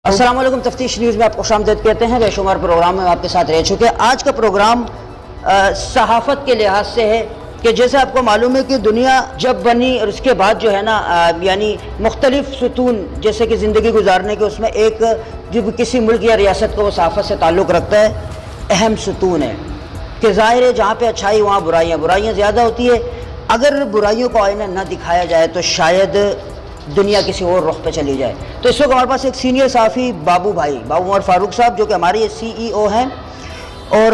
السلام علیکم، تفتیش نیوز میں آپ کو خوش آمدید کہتے ہیں۔ بے شمار پروگرام میں آپ کے ساتھ رہ چکے ہیں۔ آج کا پروگرام صحافت کے لحاظ سے ہے کہ جیسے آپ کو معلوم ہے کہ دنیا جب بنی اور اس کے بعد جو ہے نا یعنی مختلف ستون جیسے کہ زندگی گزارنے کے، اس میں ایک جو کسی ملک یا ریاست کو وہ صحافت سے تعلق رکھتا ہے، اہم ستون ہے کہ ظاہر ہے جہاں پہ اچھائی وہاں برائیاں زیادہ ہوتی ہے۔ اگر برائیوں کو آئینہ نہ دکھایا جائے تو شاید دنیا کسی اور رخ پہ چلی جائے۔ تو اس وقت ہمارے پاس ایک سینئر صحافی بابو بھائی، بابو عمر فاروق صاحب، جو کہ ہماری سی ای او ہیں اور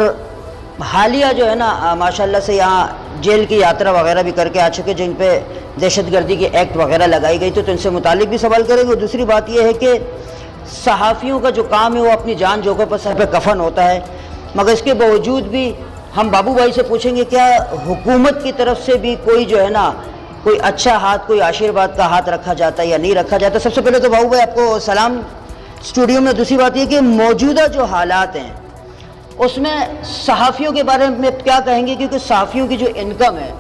حالیہ جو ہے نا ماشاءاللہ سے یہاں جیل کی یاترا وغیرہ بھی کر کے آ چکے، جن پہ دہشت گردی کے ایکٹ وغیرہ لگائی گئی، تو ان سے متعلق بھی سوال کریں گے۔ دوسری بات یہ ہے کہ صحافیوں کا جو کام ہے وہ اپنی جان جوکھوں پر سر پہ کفن ہوتا ہے، مگر اس کے باوجود بھی ہم بابو بھائی سے پوچھیں گے کیا حکومت کی طرف سے بھی کوئی جو ہے نا کوئی اچھا ہاتھ، کوئی آشیرواد کا ہاتھ رکھا جاتا ہے یا نہیں رکھا جاتا۔ سب سے پہلے تو بابو بھائی آپ کو سلام اسٹوڈیو میں۔ دوسری بات یہ کہ موجودہ جو حالات ہیں اس میں صحافیوں کے بارے میں کیا کہیں گے، کیونکہ صحافیوں کی جو انکم ہے،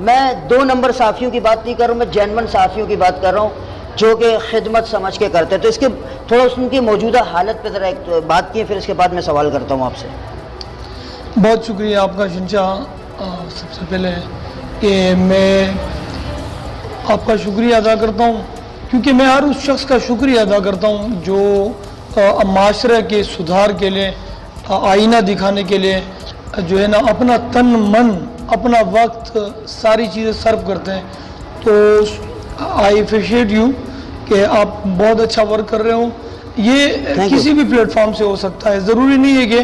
میں 2 نمبر صحافیوں کی بات نہیں کر رہا ہوں، میں جینون صحافیوں کی بات کر رہا ہوں جو کہ خدمت سمجھ کے کرتے ہیں۔ تو اس کے تھوڑا ان کی موجودہ حالت پہ ذرا ایک بات کی، پھر اس کے بعد میں سوال کرتا ہوں آپ سے۔ بہت شکریہ آپ کا شنشاہ۔ سب سے پہلے کہ میں آپ کا شکریہ ادا کرتا ہوں، کیونکہ میں ہر اس شخص کا شکریہ ادا کرتا ہوں جو معاشرے کے سدھار کے لیے، آئینہ دکھانے کے لیے جو ہے نا اپنا تن من، اپنا وقت، ساری چیزیں صرف کرتے ہیں۔ تو آئی اپریشیٹ یو کہ آپ بہت اچھا ورک کر رہے ہو۔ یہ کسی بھی پلیٹ فارم سے ہو سکتا ہے، ضروری نہیں ہے کہ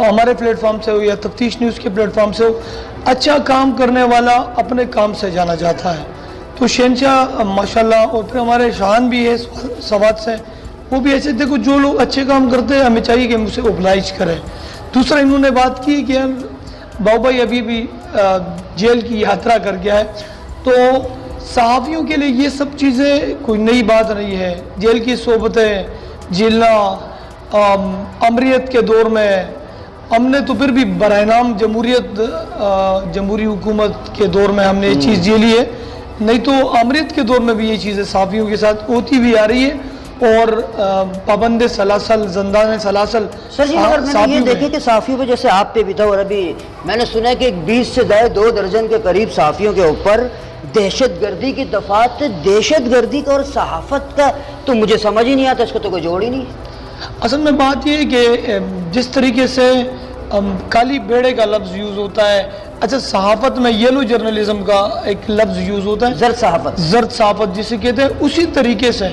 ہمارے پلیٹ فارم سے ہو یا تفتیش نیوز کے پلیٹ فارم سے ہو۔ اچھا کام کرنے والا اپنے کام سے جانا جاتا ہے۔ تو شہنشاہ ماشاءاللہ، اور پھر ہمارے شان بھی ہے سوات سے، وہ بھی ایسے دیکھو جو لوگ اچھے کام کرتے ہیں ہمیں چاہیے کہ ہم اسے اوبلائج کریں۔ دوسرا انہوں نے بات کی کہ بابو بھائی ابھی بھی جیل کی یاترا کر گیا ہے، تو صحافیوں کے لیے یہ سب چیزیں کوئی نئی بات نہیں ہے۔ جیل کی صحبتیں جیلنا، امریت کے دور میں ہم نے تو پھر بھی برائے نام جمہوری حکومت کے دور میں ہم نے یہ چیز جیلی ہے، نہیں تو امریت کے دور میں بھی یہ چیزیں صحافیوں کے ساتھ ہوتی بھی آ رہی ہے، اور پابند سلاسل، زندان سلاسل۔ سر جی اگر میں نے یہ دیکھے کہ صحافیوں پہ جیسے آپ پہ بھی تھا، اور ابھی میں نے سنا ہے کہ 20 سے 2 درجن کے قریب صحافیوں کے اوپر دہشت گردی کی دفعات، دہشت گردی کا اور صحافت کا تو مجھے سمجھ ہی نہیں آتا، اس کو تو کوئی جوڑ ہی نہیں۔ اصل میں بات یہ ہے کہ جس طریقے سے کالی بیڑے کا لفظ یوز ہوتا ہے، اچھا صحافت میں یلو جرنلزم کا ایک لفظ یوز ہوتا ہے، زرد صحافت جسے کہتے ہیں، اسی طریقے سے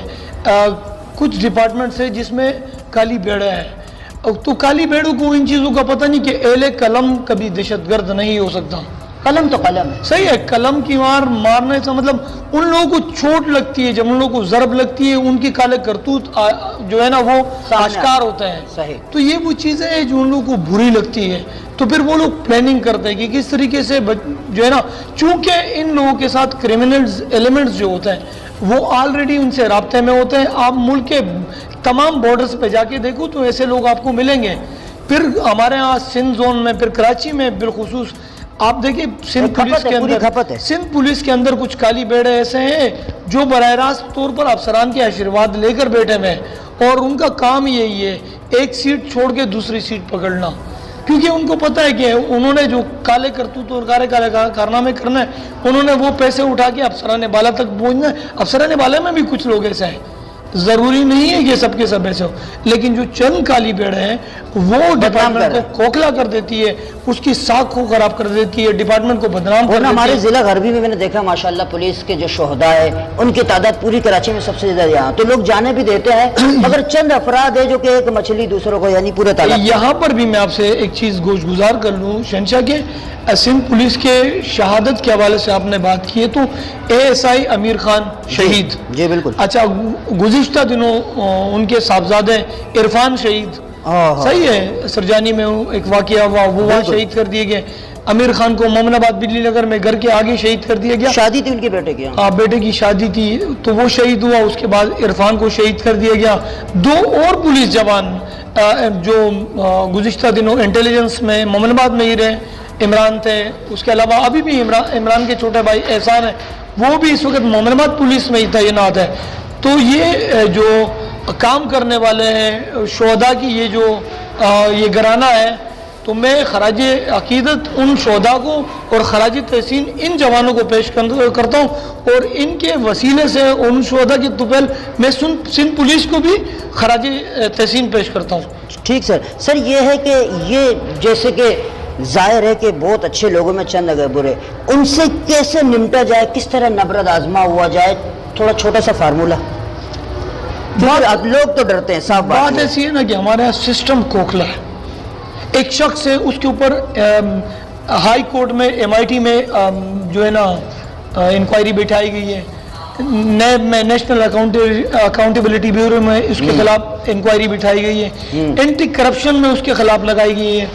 کچھ ڈپارٹمنٹس ہیں جس میں کالی بیڑے ہیں۔ تو کالی بیڑوں کو ان چیزوں کا پتہ نہیں کہ اہل قلم کبھی دہشت گرد نہیں ہو سکتا۔ قلم تو قلم ہے، صحیح ہے۔ قلم کی مارنے سے مطلب ان لوگوں کو چوٹ لگتی ہے، جب ان لوگوں کو ضرب لگتی ہے ان کی کالے کرتوت جو ہے نا وہ آشکار ہوتے ہیں۔ صحیح۔ تو یہ وہ چیزیں ہیں جو ان لوگوں کو بری لگتی ہے، تو پھر وہ لوگ پلاننگ کرتے ہیں کہ کس طریقے سے جو ہے نا، چونکہ ان لوگوں کے ساتھ کرمنلز ایلیمنٹس جو ہوتے ہیں وہ آلریڈی ان سے رابطے میں ہوتے ہیں۔ آپ ملک کے تمام بارڈرز پہ جا کے دیکھو تو ایسے لوگ آپ کو ملیں گے۔ پھر ہمارے ہاں سندھ زون میں، پھر کراچی میں بالخصوص آپ دیکھیں سندھ پولیس کے اندر کچھ کالی بیڑے ایسے ہیں جو براہ راست طور پر افسران کے آشیرواد لے کر بیٹھے ہوئے ہیں، اور ان کا کام یہی ہے ایک سیٹ چھوڑ کے دوسری سیٹ پکڑنا، کیونکہ ان کو پتہ ہے کہ انہوں نے جو کالے کرتوت اور کالے کارنامے کرنا ہے، انہوں نے وہ پیسے اٹھا کے افسران بالا تک پہنچنا ہے۔ افسران بالا میں بھی کچھ لوگ ایسے ہیں، ضروری نہیں ہے کہ سب کے سب ایسے ہو، لیکن جو چند کالی بیڑے ہیں وہ ڈپارٹمنٹ کو کھوکھلا کر دیتی ہے، اس کی ساکھ کو خراب کر دیتی ہے، ڈپارٹمنٹ کو بدنام کر دیتی ہے۔ ہمارے ضلع غربی میں نے دیکھا ماشاءاللہ پولیس کے جو شہداء ہیں ان کی تعداد پوری کراچی میں سب سے زیادہ یہاں، تو لوگ جانے بھی دیتے ہیں، مگر چند افراد ہیں جو کہ ایک مچھلی دوسروں کو یعنی پورے تعلق۔ یہاں پر بھی میں آپ سے ایک چیز گوش گزار کر لوں شہنشاہ کے، سندھ پولیس کے شہادت کے حوالے سے آپ نے بات کی ہے، تو ASI امیر خان شہید، جی بالکل، اچھا گزشتہ دنوں ان کے صاحبزادے عرفان شہید، صحیح ہے، سرجانی میں ایک واقعہ ہوا، وہ وہاں شہید کر دیے گئے۔ امیر خان کو مومن آباد بلی نگر میں گھر کے آگے شہید کر دیا گیا، شادی تھی ان کے بیٹے کی، ہاں بیٹے کی شادی تھی تو وہ شہید ہوا، اس کے بعد عرفان کو شہید کر دیا گیا۔ 2 اور پولیس جوان جو گزشتہ دنوں انٹیلیجنس میں مومن آباد میں ہی رہے، عمران تھے، اس کے علاوہ ابھی بھی عمران کے چھوٹے بھائی احسان ہیں، وہ بھی اس وقت مومن آباد پولیس میں ہی تعینات ہے۔ تو یہ جو کام کرنے والے ہیں شہداء کی یہ گھرانہ ہے، تو میں خراج عقیدت ان شہداء کو اور خراج تحسین ان جوانوں کو پیش کرتا ہوں، اور ان کے وسیلے سے ان شہداء کی طفیل میں سندھ پولیس کو بھی خراج تحسین پیش کرتا ہوں۔ ٹھیک سر، یہ ہے کہ یہ جیسے کہ ظاہر ہے کہ بہت اچھے لوگوں میں چند اگر برے، ان سے کیسے نمٹا جائے، کس طرح نبرد آزما ہوا جائے، تھوڑا چھوٹا سا فارمولہ؟ اب لوگ تو ڈرتے ہیں، صاف بات ایسی ہے نا کہ ہمارے یہاں سسٹم کھوکھلا ہے۔ ایک شخص ہے، اس کے اوپر ہائی کورٹ میں MIT میں جو ہے نا انکوائری بٹھائی گئی ہے، نیب میں نیشنل اکاؤنٹیبلٹی بیورو میں اس کے خلاف انکوائری بٹھائی گئی ہے، اینٹی کرپشن میں اس کے خلاف لگائی گئی ہے۔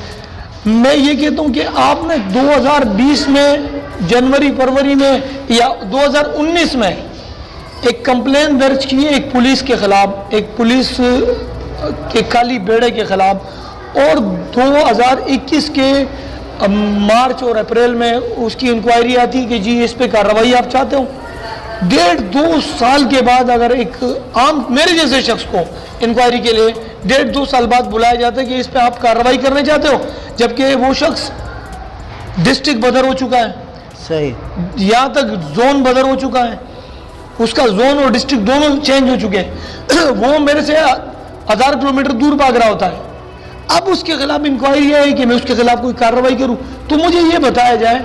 میں یہ کہتا ہوں کہ آپ نے 2020 میں جنوری فروری میں یا 2019 میں ایک کمپلین درج کی ہے ایک پولیس کے خلاف، ایک پولیس کے کالی بیڑے کے خلاف، اور 2021 کے مارچ اور اپریل میں اس کی انکوائری آتی کہ جی اس پہ کارروائی آپ چاہتے ہو۔ 1.5-2 سال کے بعد اگر ایک عام میرے جیسے شخص کو انکوائری کے لیے 1.5-2 سال بعد بلایا جاتا ہے کہ اس پہ آپ کارروائی کرنے چاہتے ہو، جبکہ وہ شخص ڈسٹرکٹ بدر ہو چکا ہے، صحیح، یہاں تک زون بدر ہو چکا ہے، اس کا زون اور ڈسٹرکٹ دونوں چینج ہو چکے ہیں، وہ میرے سے 1000 کلومیٹر دور بھاگ رہا ہوتا ہے۔ اب اس کے خلاف انکوائری ہے کہ میں اس کے خلاف کوئی کارروائی کروں، تو مجھے یہ بتایا جائے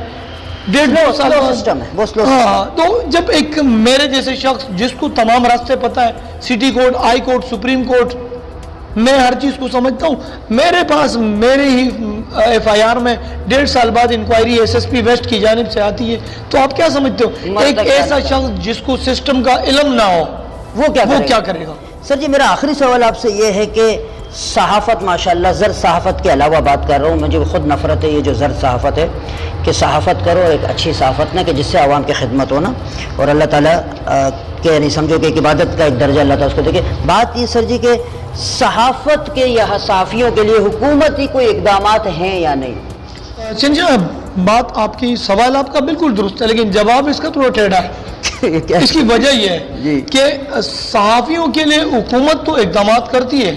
1.5 سال سسٹم ہے، ہاں، تو جب ایک میرے جیسے شخص جس کو تمام راستے پتہ ہے، city court, high court, supreme court, میں ہر چیز کو سمجھتا ہوں، میرے پاس میرے ہی FIR میں 1.5 سال بعد انکوائری SSP ویسٹ کی جانب سے آتی ہے، تو آپ کیا سمجھتے ہو ایک ایسا شخص جس کو سسٹم کا علم نہ ہو وہ کیا کرے گا؟ سر جی میرا آخری سوال آپ سے یہ ہے کہ صحافت ماشاءاللہ، زرد صحافت کے علاوہ بات کر رہا ہوں، مجھے خود نفرت ہے یہ جو زرد صحافت ہے، کہ صحافت کرو ایک اچھی صحافت نہ کہ جس سے عوام کی خدمت ہونا، اور اللہ تعالیٰ کہ نہیں سمجھو کہ ایک عبادت کا ایک درجہ اللہ تعالیٰ اس کو دیکھے۔ بات یہ سر جی کہ صحافت کے یا صحافیوں کے لیے حکومتی کوئی اقدامات ہیں یا نہیں؟ سنجھا، بات آپ کی، سوال آپ کا بالکل درست ہے، لیکن جواب اس کا تھوڑا ٹیڑھا ہے۔ اس کی وجہ یہ ہے کہ صحافیوں کے لیے حکومت تو اقدامات کرتی ہے،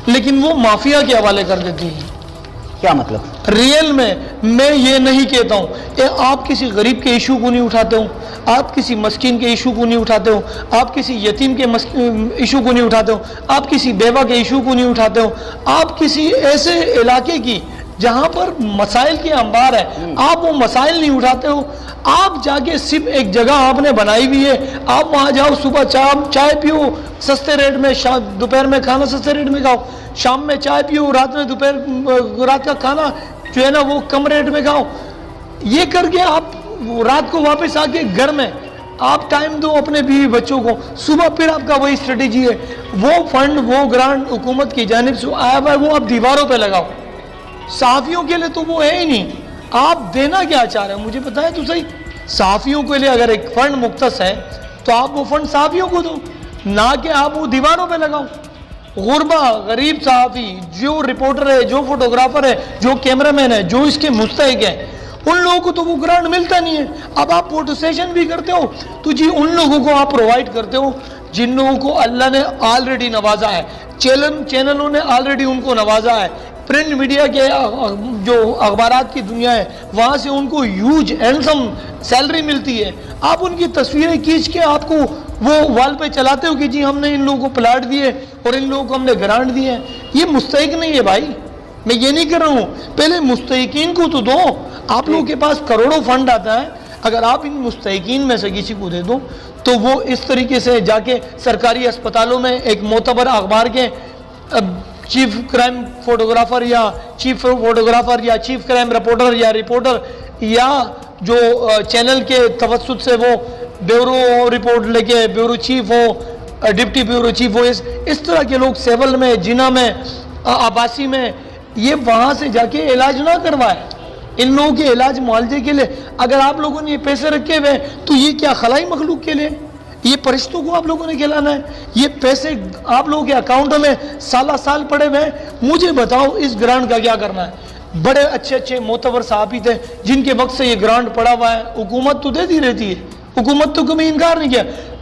لیکن وہ مافیا کے حوالے کر دیتی ہے۔ کیا مطلب؟ ریئل میں یہ نہیں کہتا ہوں کہ آپ کسی غریب کے ایشو کو نہیں اٹھاتے ہو، آپ کسی مسکین کے ایشو کو نہیں اٹھاتے ہو، آپ کسی یتیم کے ایشو کو نہیں اٹھاتے ہو، آپ کسی بیوہ کے ایشو کو نہیں اٹھاتے ہو، آپ کسی ایسے علاقے کی جہاں پر مسائل کے انبار ہے آپ وہ مسائل نہیں اٹھاتے ہو۔ آپ جا کے صرف ایک جگہ آپ نے بنائی ہوئی ہے، آپ وہاں جاؤ، صبح چائے پیو سستے ریٹ میں، دوپہر میں کھانا سستے ریٹ میں کھاؤ، شام میں چائے پیو، رات میں رات کا کھانا جو ہے نا وہ کم ریٹ میں کھاؤ۔ یہ کر کے آپ رات کو واپس آ کے گھر میں آپ ٹائم دو اپنے بیوی بچوں کو، صبح پھر آپ کا وہی اسٹریٹجی ہے، وہ فنڈ وہ گرانٹ حکومت کی جانب سے آیا ہوا ہے وہ آپ دیواروں پہ لگاؤ۔ صحافیوں کے لیے تو وہ ہے ہی نہیں، آپ دینا کیا چاہ رہے ہیں مجھے بتائیں تو صحیح۔ صحافیوں کے لیے اگر ایک فنڈ مختص ہے تو آپ وہ فنڈ صحافیوں کو دو، نہ کہ آپ وہ دیواروں پہ لگاؤ۔ غربا غریب صحافی، جو رپورٹر ہے، جو فوٹوگرافر ہے، جو کیمرہ مین ہے، جو اس کے مستحق ہیں، ان لوگوں کو تو وہ گرانٹ ملتا نہیں ہے۔ اب آپ فوٹو سیشن بھی کرتے ہو تو جی ان لوگوں کو آپ پرووائڈ کرتے ہو جن لوگوں کو اللہ نے آلریڈی نوازا ہے، چینلوں نے آلریڈی ان کو نوازا ہے، پرنٹ میڈیا کے جو اخبارات کی دنیا ہے وہاں سے ان کو ہیوج ہینڈسم سیلری ملتی ہے۔ آپ ان کی تصویریں کھینچ کے آپ کو وہ وال پہ چلاتے ہو کہ جی ہم نے ان لوگوں کو پلاٹ دیے اور ان لوگوں کو ہم نے گرانٹ دیے ہیں۔ یہ مستحق نہیں ہے بھائی، میں یہ نہیں کر رہا ہوں، پہلے مستحقین کو تو دو۔ آپ لوگوں کے پاس کروڑوں فنڈ آتا ہے، اگر آپ ان مستحقین میں سے کسی کو دے دو تو وہ اس طریقے سے جا کے سرکاری اسپتالوں میں ایک معتبر اخبار کے چیف کرائم فوٹوگرافر یا چیف کرائم رپورٹر یا رپورٹر یا جو چینل کے توسط سے وہ بیورو رپورٹ لے کے بیورو چیف ہو، ڈپٹی بیورو چیف ہو، اس طرح کے لوگ سیول میں، جنا میں، آباسی میں، یہ وہاں سے جا کے علاج نہ کروائے۔ ان لوگوں کے علاج معالجے کے لیے اگر آپ لوگوں نے یہ پیسے رکھے ہوئے تو یہ کیا خلائی مخلوق کے لیے؟ یہ فرشتوں کو آپ لوگوں نے کھلانا ہے؟ یہ پیسے آپ لوگوں کے اکاؤنٹوں میں سالہ سال پڑے ہوئے ہیں، مجھے بتاؤ اس گرانٹ کا کیا کرنا ہے؟ بڑے اچھے معتبر صحافی تھے جن کے وقت سے یہ گرانٹ پڑا ہوا ہے، حکومت تو دیتی رہتی ہے، حکومت تو کبھی انکار نہیں کیا۔